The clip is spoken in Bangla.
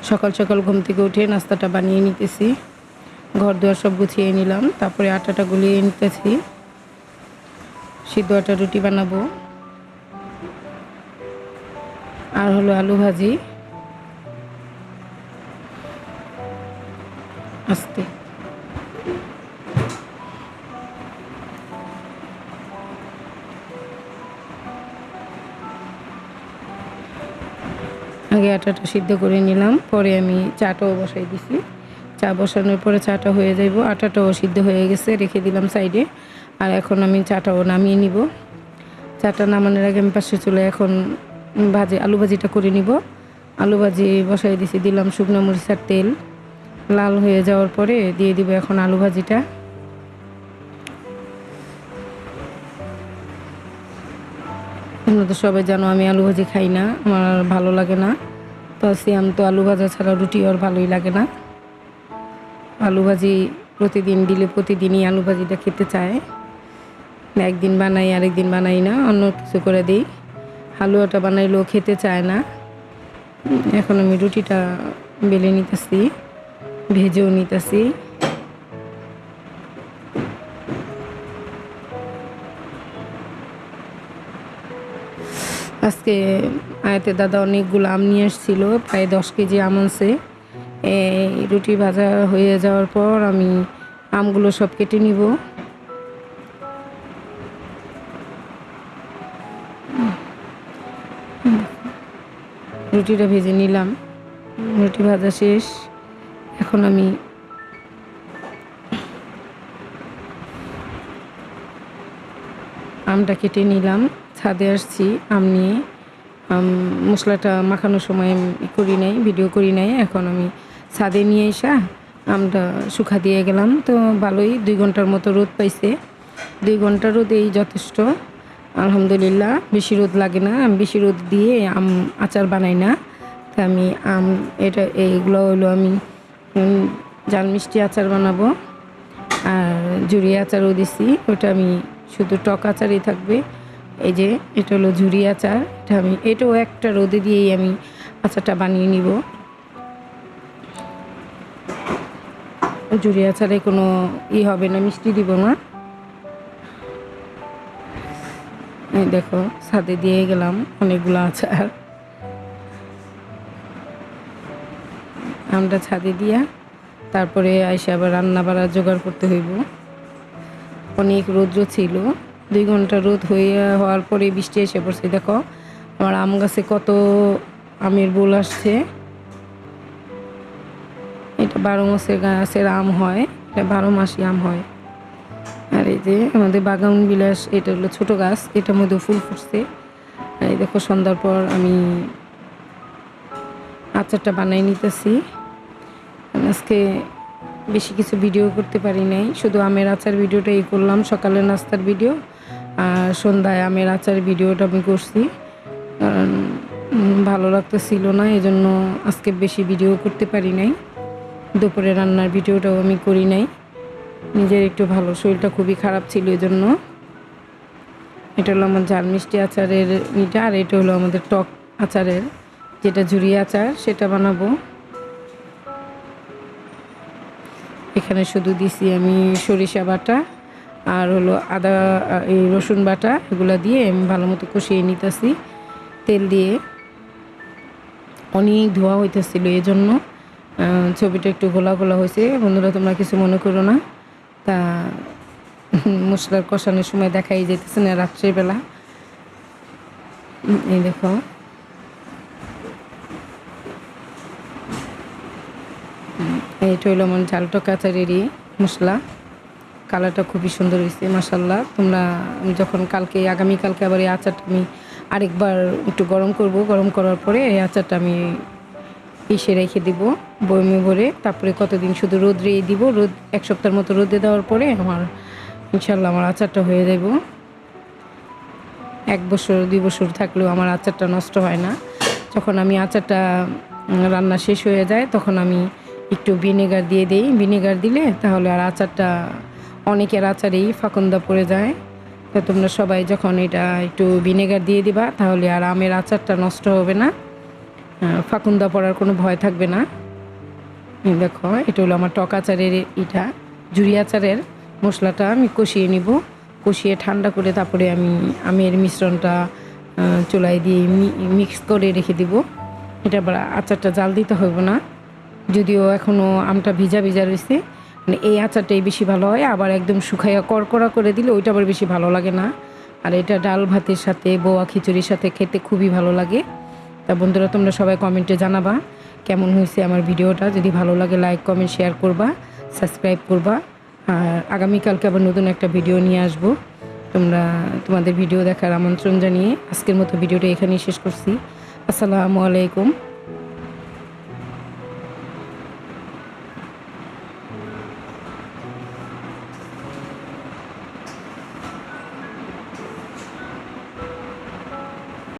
সকাল সকাল ঘুম থেকে উঠে নাস্তাটা বানিয়ে নিতেছি। ঘর দুয়ার সব গুছিয়ে নিলাম, তারপরে আটাটা গুলিয়ে নিতেছি। সিদ্ধ আটা রুটি বানাবো, আর হলো আলু ভাজি। আস্তে আগে আটাটা সিদ্ধ করে নিলাম, পরে আমি চাটাও বসাই দিছি। চা বসানোর পরে চাটা হয়ে যাইব, আটাটাও সিদ্ধ হয়ে গেছে, রেখে দিলাম সাইডে। আর এখন আমি চাটাও নামিয়ে নিব। চাটা নামানোর আগে আমি পাশে চলে এখন আলু ভাজিটা করে নিব। আলু ভাজি বসাই দিছি, দিলাম শুকনো মরিচের তেল। লাল হয়ে যাওয়ার পরে দিয়ে দিব এখন আলু ভাজিটা। তোমরা তো সবাই জানো আমি আলু ভাজি খাই না, আমার ভালো লাগে না। তো সিয়াম তো আলু ভাজা ছাড়া রুটি আর ভালোই লাগে না। আলু ভাজি প্রতিদিন দিলে প্রতিদিনই আলু ভাজিটা খেতে চায়। একদিন বানাই আরেকদিন বানাই না, অন্য কিছু করে দিই। হালুয়াটা বানাইলেও খেতে চায় না। এখন আমি রুটিটা বেলে নিতেছি, ভেজেও নিতেছি। আজকে আয়াতের দাদা অনেকগুলো আম নিয়ে এসেছিল, প্রায় 10 কেজি আম আনছে। এই রুটি ভাজা হয়ে যাওয়ার পর আমি আমগুলো সব কেটে নিব। রুটিটা ভেজে নিলাম, রুটি ভাজা শেষ। এখন আমি আমটা কেটে নিলাম। ছাদে আসছি আম নিয়ে। মশলাটা মাখানোর সময় করি নাই, ভিডিও করি নাই। এখন আমি ছাদে নিয়ে এসা আমটা শুকা দিয়ে গেলাম। তো ভালোই 2 ঘন্টার মতো রোদ পাইছে। 2 ঘন্টা রোদেই যথেষ্ট, আলহামদুলিল্লাহ। বেশি রোদ লাগে না। আমি বেশি রোদ দিয়ে আম আচার বানাই না। তো আমি এইগুলো হলো আমি জাল মিষ্টি আচার বানাবো, আর ঝুরি আচারও দিছি। ওটা আমি শুধু টক আচারই থাকবে। এই যে এটা হলো ঝুরি আচার, এটাও একটা রোদে দিয়েই আমি আচারটা বানিয়ে নিব। ঝুরি আচারে কোনো হবে না, মিষ্টি দিব না। এই দেখো ছাদে দিয়ে গেলাম অনেকগুলো আচার। আমরা ছাদে দিয়া তারপরে আইসা আবার রান্না বাড়া জোগাড় করতে হইব। অনেক রৌদ্র ছিল, 2 ঘন্টা রোদ হওয়ার পরে বৃষ্টি এসে পড়ছে। দেখো আমার আম গাছে কত আমের বোল আসছে। এটা 12 মাসের গাছের আম হয়, এটা 12 মাসই আম হয়। আর এই যে আমাদের বাগান বিলাস, এটা হলো ছোট গাছ, এটার মধ্যে ফুল ফুটছে। আর এই দেখো সন্ধ্যার পর আমি আচারটা বানাই নিতেছি। আজকে বেশি কিছু ভিডিও করতে পারি নাই, শুধু আমের আচার ভিডিওটাই করলাম, সকালের নাস্তার ভিডিও। আর সন্ধ্যায় আমের আচার ভিডিওটা আমি করছি, কারণ ভালো লাগতেছিল না, এজন্য আজকে বেশি ভিডিও করতে পারি নাই। দুপুরে রান্নার ভিডিওটাও আমি করি নাই, নিজের একটু ভালো শরীরটা খুবই খারাপ ছিল, এজন্য। এটা হলো আমার ঝাল মিষ্টি আচারের এটা, আর এটা হলো আমাদের টক আচারের যেটা ঝুরি আচার, সেটা বানাবো। এখানে শুধু দিছি আমি সরিষা বাটা আর হলো আদা, এই রসুন বাটা, এগুলো দিয়ে আমি ভালো মতো কষিয়ে নিতেছি তেল দিয়ে। অনেক ধোয়া হইতেছিল, এই জন্য ছবিটা একটু গোলা গোলা হয়েছে। বন্ধুরা তোমরা কিছু মনে করো না। তা মশলার কষানোর সময় দেখাই যেতেছে না রাত্রেবেলা। এই দেখো এইটা হলো আমার ঝাল টক আচারেরই মশলা। কালারটা খুবই সুন্দর হয়েছে মাশাল্লাহ। তোমরা যখন আগামীকালকে আবার এই আচারটা আমি আরেকবার একটু গরম করব, গরম করার পরে এই আচারটা আমি রেখে দিব বয়মে ভরে। তারপরে কতদিন শুধু রোদ্রে দিব, 1 সপ্তাহের মতো রোদে দেওয়ার পরে আমার ইনশাল্লাহ আমার আচারটা হয়ে যাব। 1 বছর 2 বছর থাকলেও আমার আচারটা নষ্ট হয় না। যখন আমি আচারটা রান্না শেষ হয়ে যায় তখন আমি একটু ভিনেগার দিয়ে দিই। ভিনেগার দিলে তাহলে আর আচারটা, অনেকের আচারেই ফাকন্দা পড়ে যায়। তো তোমরা সবাই যখন এটা একটু ভিনেগার দিয়ে দিবা তাহলে আর আমের আচারটা নষ্ট হবে না। ফাকুন্দা পড়ার কোনো ভয় থাকবে না। দেখো এটা হলো আমার টক আচারের এটা ঝুরি আচারের মশলাটা আমি কষিয়ে নিব। কষিয়ে ঠান্ডা করে তারপরে আমি আমের মিশ্রণটা চুলায় দিয়ে মিক্স করে রেখে দিব। এটা আবার আচারটা জাল দিতে হবে না, যদিও এখনও আমটা ভিজা ভিজা রয়েছে। মানে এই আচারটাই বেশি ভালো হয়, আবার একদম শুকাইয়া কড়কড়া করে দিলে ওইটা আবার বেশি ভালো লাগে না। আর এটা ডাল ভাতের সাথে বোয়া খিচুড়ির সাথে খেতে খুবই ভালো লাগে। তা বন্ধুরা তোমরা সবাই কমেন্টে জানাবা কেমন হয়েছে আমার ভিডিওটা। যদি ভালো লাগে লাইক কমেন্ট শেয়ার করবা, সাবস্ক্রাইব করবা। আর আগামীকালকে আবার নতুন একটা ভিডিও নিয়ে আসবো। তোমাদের ভিডিও দেখার আমন্ত্রণ জানিয়ে আজকের মতো ভিডিওটা এখানেই শেষ করছি। আসসালামু আলাইকুম।